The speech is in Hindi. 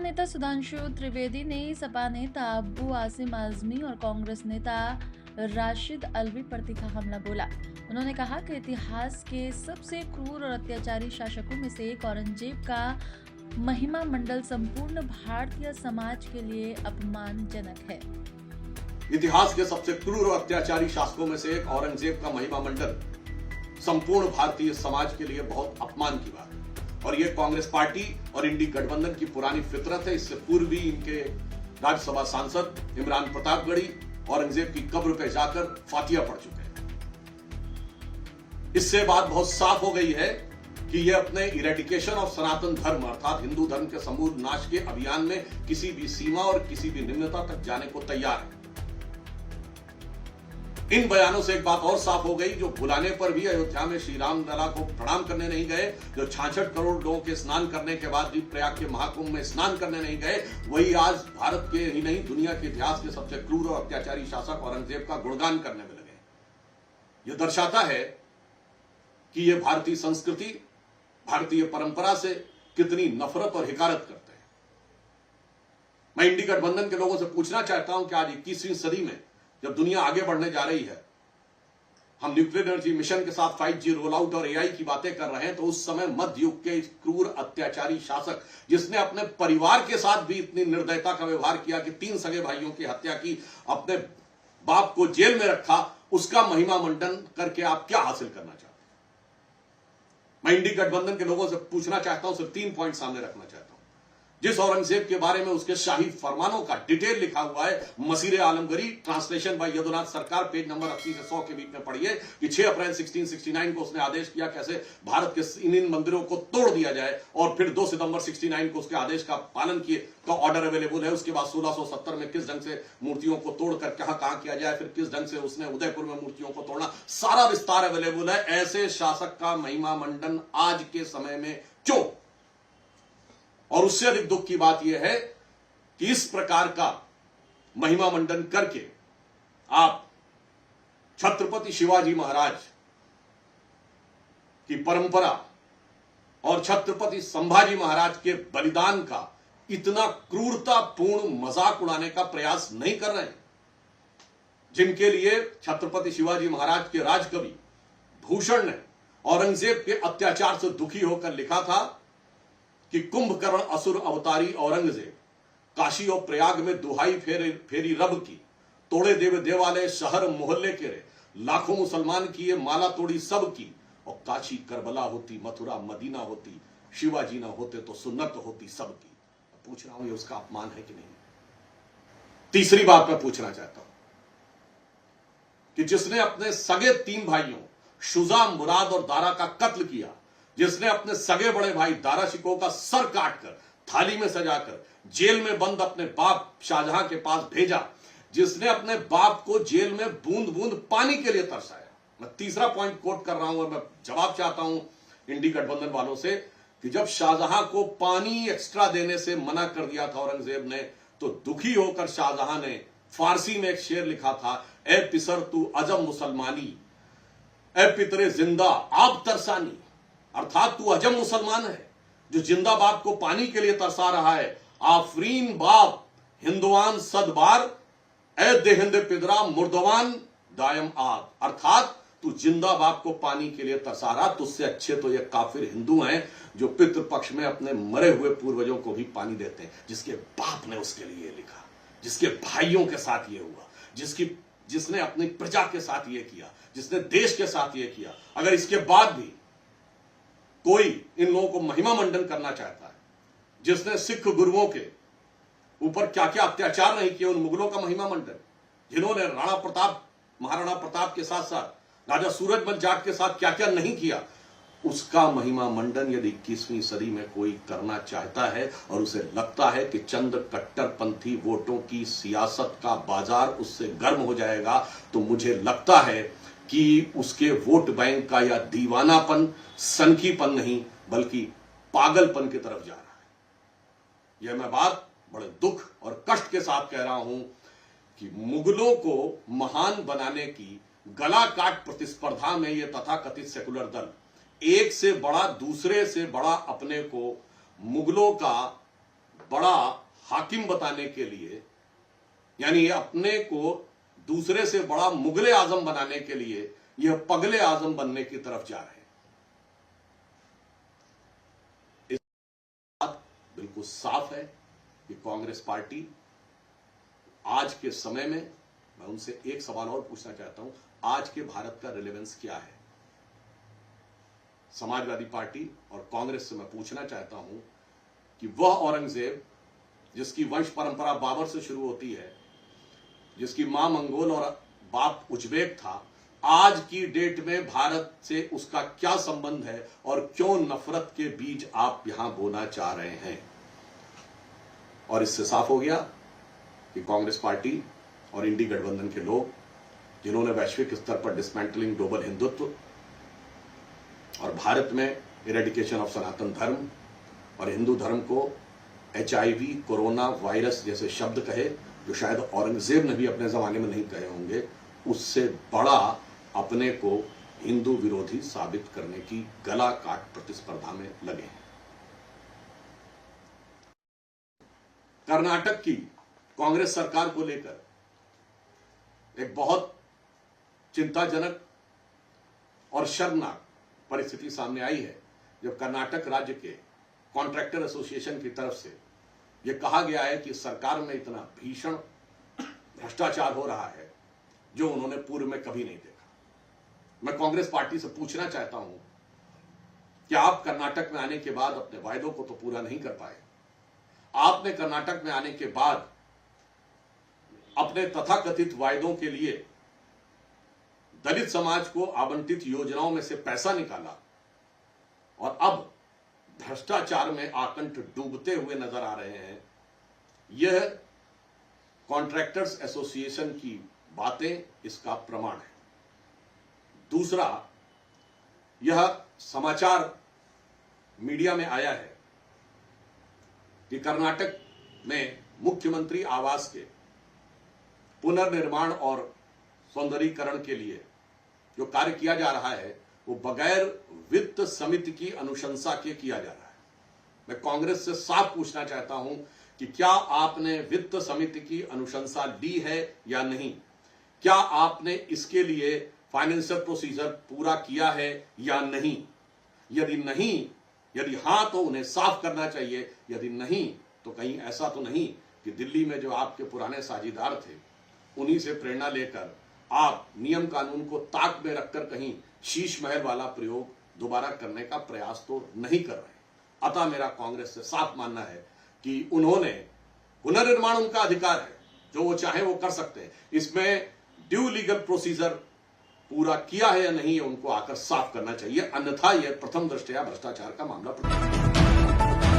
नेता सुधांशु त्रिवेदी ने सपा नेता अब्बू आसिम आजमी और कांग्रेस नेता राशिद अल्वी पर तीखा हमला बोला। उन्होंने कहा कि इतिहास के सबसे क्रूर और अत्याचारी शासकों में से एक औरंगजेब का महिमा मंडल संपूर्ण भारतीय समाज के लिए अपमानजनक है। इतिहास के सबसे क्रूर और अत्याचारी शासकों में से एक औरंगजेब का महिमा मंडल संपूर्ण भारतीय समाज के लिए बहुत अपमान की बात है और ये कांग्रेस पार्टी और इंडी गठबंधन की पुरानी फितरत है। इससे पूर्व भी इनके राज्यसभा सांसद इमरान प्रतापगढ़ी औरंगजेब की कब्र पे जाकर फातिया पढ़ चुके हैं। इससे बात बहुत साफ हो गई है कि ये अपने इरेडिकेशन ऑफ सनातन धर्म अर्थात हिंदू धर्म के समूल नाश के अभियान में किसी भी सीमा और किसी भी निम्नता तक जाने को तैयार है। इन बयानों से एक बात और साफ हो गई, जो बुलाने पर भी अयोध्या में श्री राम लला को प्रणाम करने नहीं गए, जो 66 करोड़ लोगों के स्नान करने के बाद भी प्रयाग के महाकुंभ में स्नान करने नहीं गए, वही आज भारत के ही नहीं दुनिया के इतिहास के सबसे क्रूर और अत्याचारी शासक औरंगजेब का गुणगान करने में लगे। यह दर्शाता है कि ये भारतीय संस्कृति, भारतीय परंपरा से कितनी नफरत और हिकारत करते हैं। मैं इंडी गठबंधन के लोगों से पूछना चाहता हूं कि आज 21वीं सदी में जब दुनिया आगे बढ़ने जा रही है, हम न्यूक्लियर एनर्जी मिशन के साथ 5G रोल आउट और AI की बातें कर रहे हैं, तो उस समय मध्य युग के क्रूर अत्याचारी शासक जिसने अपने परिवार के साथ भी इतनी निर्दयता का व्यवहार किया कि 3 सगे भाइयों की हत्या की, अपने बाप को जेल में रखा, उसका महिमा मंडन करके आप क्या हासिल करना चाहते हैं? मैं इंडी गठबंधन के लोगों से पूछना चाहता हूं, सिर्फ 3 पॉइंट सामने रखना चाहता हूं। जिस औरंगजेब के बारे में उसके शाही फरमानों का डिटेल लिखा हुआ है, मसीरे आलमगीरी, ट्रांसलेशन बाय यदुनाथ सरकार, पेज नंबर 80 से 100 के बीच में पढ़िए कि 6 अप्रैल 1669 को उसने आदेश किया कैसे भारत के इन मंदिरों को तोड़ दिया जाए, और फिर 2 सितंबर 69 को उसके आदेश का पालन किए का ऑर्डर अवेलेबल है। उसके बाद 1670 में किस ढंग से मूर्तियों को तोड़कर कहां किया जाए, फिर किस ढंग से उसने उदयपुर में मूर्तियों को तोड़ना, सारा विस्तार अवेलेबल है। ऐसे शासक का महिमा मंडन आज के समय में क्यों? और उससे अधिक दुख की बात यह है कि इस प्रकार का महिमा मंडन करके आप छत्रपति शिवाजी महाराज की परंपरा और छत्रपति संभाजी महाराज के बलिदान का इतना क्रूरतापूर्ण मजाक उड़ाने का प्रयास नहीं कर रहे हैं, जिनके लिए छत्रपति शिवाजी महाराज के राजकवि भूषण ने औरंगजेब के अत्याचार से दुखी होकर लिखा था कि कुंभकर्ण असुर अवतारी औरंगजेब काशी और प्रयाग में दुहाई फेरी रब की, तोड़े देव देवालय शहर मोहल्ले के रे, लाखों मुसलमान किए माला तोड़ी सब की, और काशी करबला होती, मथुरा मदीना होती, शिवाजी ना होते तो सुन्नत होती सबकी। पूछ रहा हूं ये उसका अपमान है कि नहीं? तीसरी बात मैं पूछना चाहता हूं कि जिसने अपने सगे 3 भाइयों शुजा, मुराद और दारा का कत्ल किया, जिसने अपने सगे बड़े भाई दारा शिकोह का सर काटकर थाली में सजाकर जेल में बंद अपने बाप शाहजहां के पास भेजा, जिसने अपने बाप को जेल में बूंद बूंद पानी के लिए तरसाया। मैं तीसरा पॉइंट कोट कर रहा हूं और मैं जवाब चाहता हूं इंडी गठबंधन वालों से कि जब शाहजहां को पानी एक्स्ट्रा देने से मना कर दिया था औरंगजेब ने, तो दुखी होकर शाहजहां ने फारसी में एक शेर लिखा था, ए पिसर तू अजम मुसलमानी, ए पितरे जिंदा आब तरसानी, अर्थात तू अजम मुसलमान है जो जिंदा बाप को पानी के लिए तरसा रहा है। आफरीन बाप हिंदुआन सदबार, ए देहिंद पिदरा मुर्दवान दायम आग, अर्थात तू जिंदा बाप को पानी के लिए तरसा रहा। तुझसे अच्छे तो ये काफिर हिंदू हैं जो पितृपक्ष में अपने मरे हुए पूर्वजों को भी पानी देते हैं। जिसके बाप ने उसके लिए लिखा, जिसके भाइयों के साथ ये हुआ, जिसने अपनी प्रजा के साथ ये किया, जिसने देश के साथ ये किया, अगर इसके बाद भी कोई इन लोगों को महिमा मंडन करना चाहता है, जिसने सिख गुरुओं के ऊपर क्या क्या अत्याचार नहीं किए, उन मुगलों का महिमा मंडन, जिन्होंने राणा प्रताप, महाराणा प्रताप के साथ साथ राजा सूरजमल जाट के साथ क्या क्या नहीं किया, उसका महिमा मंडन यदि 21वीं सदी में कोई करना चाहता है और उसे लगता है कि चंद कट्टरपंथी वोटों की सियासत का बाजार उससे गर्म हो जाएगा, तो मुझे लगता है कि उसके वोट बैंक का या दीवानापन, सनकीपन नहीं बल्कि पागलपन की तरफ जा रहा है। यह मैं बात बड़े दुख और कष्ट के साथ कह रहा हूं कि मुगलों को महान बनाने की गला काट प्रतिस्पर्धा में ये तथाकथित सेकुलर दल एक से बड़ा दूसरे से बड़ा अपने को मुगलों का बड़ा हाकिम बताने के लिए, यानी अपने को दूसरे से बड़ा मुगले आजम बनाने के लिए यह पगले आजम बनने की तरफ जा रहे हैं। इस बात बिल्कुल साफ है कि कांग्रेस पार्टी आज के समय में, मैं उनसे एक सवाल और पूछना चाहता हूं, आज के भारत का रिलेवेंस क्या है? समाजवादी पार्टी और कांग्रेस से मैं पूछना चाहता हूं कि वह औरंगजेब जिसकी वंश परंपरा बाबर से शुरू होती है, जिसकी मां मंगोल और बाप उज्बेक था, आज की डेट में भारत से उसका क्या संबंध है और क्यों नफरत के बीज आप यहां बोना चाह रहे हैं? और इससे साफ हो गया कि कांग्रेस पार्टी और इंडी गठबंधन के लोग, जिन्होंने वैश्विक स्तर पर डिसमेंटलिंग ग्लोबल हिंदुत्व और भारत में इरेडिकेशन ऑफ सनातन धर्म और हिंदू धर्म को HIV, कोरोना वायरस जैसे शब्द कहे, जो शायद औरंगजेब ने भी अपने जमाने में नहीं कहे होंगे, उससे बड़ा अपने को हिंदू विरोधी साबित करने की गला काट प्रतिस्पर्धा में लगे हैं। कर्नाटक की कांग्रेस सरकार को लेकर एक बहुत चिंताजनक और शर्मनाक परिस्थिति सामने आई है, जब कर्नाटक राज्य के कॉन्ट्रैक्टर एसोसिएशन की तरफ से यह कहा गया है कि सरकार में इतना भीषण भ्रष्टाचार हो रहा है जो उन्होंने पूर्व में कभी नहीं देखा। मैं कांग्रेस पार्टी से पूछना चाहता हूं कि आप कर्नाटक में आने के बाद अपने वायदों को तो पूरा नहीं कर पाए। आपने कर्नाटक में आने के बाद अपने तथाकथित वायदों के लिए दलित समाज को आवंटित योजनाओं में से पैसा निकाला और अब भ्रष्टाचार में आकंठ डूबते हुए नजर आ रहे हैं। यह कॉन्ट्रैक्टर्स एसोसिएशन की बातें इसका प्रमाण है। दूसरा, यह समाचार मीडिया में आया है कि कर्नाटक में मुख्यमंत्री आवास के पुनर्निर्माण और सौंदर्यीकरण के लिए जो कार्य किया जा रहा है वो बगैर वित्त समिति की अनुशंसा के किया जा रहा है। मैं कांग्रेस से साफ पूछना चाहता हूं कि क्या आपने वित्त समिति की अनुशंसा ली है या नहीं? क्या आपने इसके लिए फाइनेंशियल प्रोसीजर पूरा किया है या नहीं? यदि हां तो उन्हें साफ करना चाहिए, यदि नहीं तो कहीं ऐसा तो नहीं कि दिल्ली में जो आपके पुराने साझीदार थे उन्हीं से प्रेरणा लेकर आप नियम कानून को ताक में रखकर कहीं शीश महल वाला प्रयोग दोबारा करने का प्रयास तो नहीं कर रहे। अतः मेरा कांग्रेस से साफ मानना है कि उन्होंने पुनर्निर्माण उनका अधिकार है, जो वो चाहे वो कर सकते हैं। इसमें ड्यू लीगल प्रोसीजर पूरा किया है या नहीं, उनको आकर साफ करना चाहिए, अन्यथा यह प्रथम दृष्टया भ्रष्टाचार का मामला।